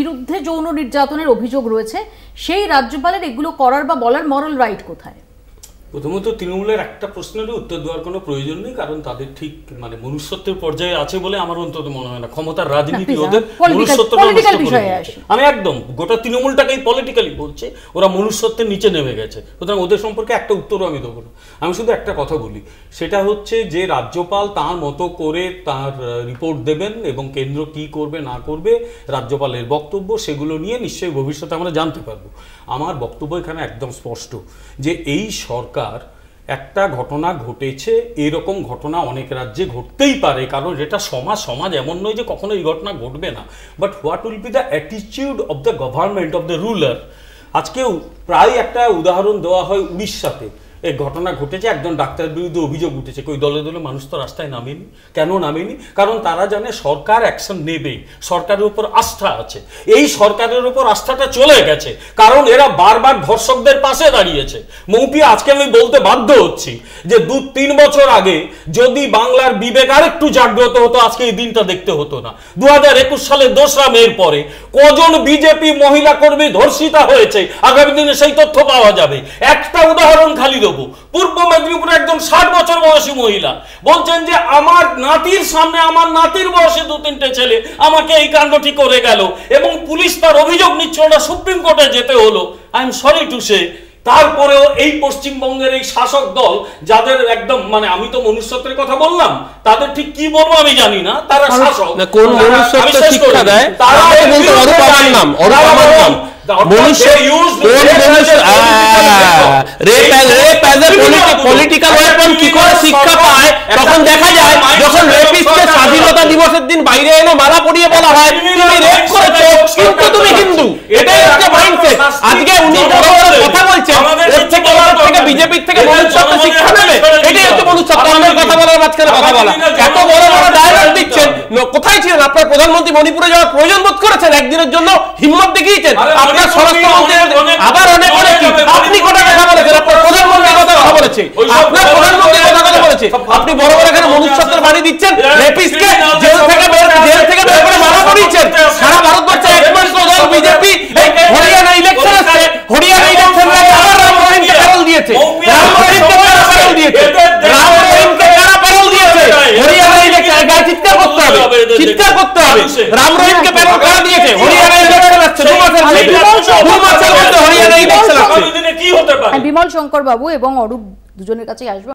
বিরুদ্ধে যৌন নির্যাতনের অভিযোগ রয়েছে, সেই রাজ্যপালের এগুলো করার বা বলার মরাল রাইট কোথায়? প্রথমত তৃণমূলের একটা প্রশ্নেরই উত্তর দেওয়ার কোনো প্রয়োজন নেই, কারণ তাদের ঠিক মানে মনুষ্যত্বের পর্যায়ে আছে বলে আমার অন্তত মনে হয় না। ক্ষমতার রাজনীতি ওদের আমি একদম গোটা তৃণমূলটাকেই পলিটিক্যালি বলছে, ওরা মনুষ্যত্বের নিচে নেমে গেছে। সুতরাং ওদের সম্পর্কে একটা উত্তরও আমি দেবো না। আমি শুধু একটা কথা বলি, সেটা হচ্ছে যে রাজ্যপাল তার মতো করে তার রিপোর্ট দেবেন এবং কেন্দ্র কি করবে না করবে রাজ্যপালের বক্তব্য, সেগুলো নিয়ে নিশ্চয়ই ভবিষ্যতে আমরা জানতে পারবো। আমার বক্তব্য এখানে একদম স্পষ্ট যে এই সরকার একটা ঘটনা ঘটেছে, এরকম ঘটনা অনেক রাজ্যে ঘটতেই পারে, কারণ এটা সমাজ এমন নয় যে কখনো এই ঘটনা ঘটবে না। But what will be the attitude of the government of the ruler? আজকেও প্রায় একটা উদাহরণ দেওয়া হয় উড়িষ্যাতে, এই ঘটনা ঘটেছে, একজন ডাক্তারের বিরুদ্ধে অভিযোগ উঠেছে, কই দলে দলে মানুষ তো রাস্তায় নামেনি। কেন নামেনি? কারণ তারা জানে সরকার অ্যাকশন নেবে, সরকারের উপর আস্থা আছে। এই সরকারের উপর আস্থাটা চলে গেছে, কারণ এরা বারবার ধর্ষকদের পাশে দাঁড়িয়েছে। মৌপি, আজকে আমি বলতে বাধ্য হচ্ছি যে 2-3 বছর আগে যদি বাংলার বিবেক আর একটু জাগ্রত হতো, আজকে এই দিনটা দেখতে হতো না। 2021 সালে 2রা মের পরে কজন বিজেপি মহিলা কর্মী ধর্ষিতা হয়েছে, আগামী দিনে সেই তথ্য পাওয়া যাবে। একটা উদাহরণ খালি দেবো, পূর্ব মেদিনীপুরে একজন 60 বছর বয়সী মহিলা বলছেন যে আমার নাতির সামনে আমার নাতির বয়সে 2-3টে ছেলে আমাকে এই কাণ্ডটি করে গেল, এবং পুলিশ তার অভিযোগ নিচ্ছে, ওটা সুপ্রিম কোর্টে যেতে হলো। I am sorry to say. তারপরেও এই পশ্চিমবঙ্গের এই শাসক দল, যাদের একদম মানে আমি তো মনুষ্যত্বের কথা বললাম, তাদের ঠিক কি বলবো আমি জানি না, তারা শাসক কোন মনুষ্যত্ব শিক্ষা দেয় তারা বলতে অরূপার নাম পলিটিক্যাল ওয়েপন কি করে শিক্ষা পায় তখন দেখা যায় যখন রেপিস্টকে স্বাধীনতা দিবসের দিন বাইরে এনে মালা পরিয়ে বলা হয় তুমি রেপ করেছো কিন্তু তুমি হিন্দু। এটাই হচ্ছে মাইন্ডসেট। আজকে উনি বড় বড় কথা বলছেন, ওর থেকে বিজেপির থেকে মনুষ্যত্ব শিক্ষা নেবে, এটাই হচ্ছে মনুষ্যত্ব। আমাদের কথা বলার মাঝখানে কথা বলা, এত বড় বড় ডায়লগ দিচ্ছেন। কোথায় ছিলেন আপনার প্রধানমন্ত্রী? মণিপুরে যাওয়ার প্রয়োজন বোধ করেছেন? একদিনের জন্য হিম্মত দেখিয়েছেন? আপনার স্বরাষ্ট্রমন্ত্রী আবার অনেক অনেক আপনি কটা কথা বলেছেন? আপনার প্রধানমন্ত্রী কথা বলেছে, আপনার প্রধানমন্ত্রী কথা বলেছে। আপনি বড় বড় এখানে মনুষ্যত্বের বাড়ি দিচ্ছেন, রেপিস্টকে জেল থেকে বের করে মারা পড়িয়েছেন। সারা ভারতবর্ষে একমাত্র দল বিজেপি। হরিয়ানা ইলেকশন আসছে, হরিয়ানা ইলেকশন আবার রাম রহিমকে প্যারোল দিয়েছে, রাম রহিমকে কারা প্যারোল দিয়েছে, রাম রহিমকে কারা প্যারোল দিয়েছে? হরিয়ানা ইলেকশন গায়ে চিৎকার করতে হবে, চিৎকার করতে হবে। রাম রহিমকে প্যারোল কারা দিয়েছে? হরিয়ানা ইলেকশন আসছে, 2 মাসের মধ্যে হরিয়ানা ইলেকশন আসছে। বিমল শঙ্কর বাবু এবং অরূপ দুজনের কাছেই আসবে।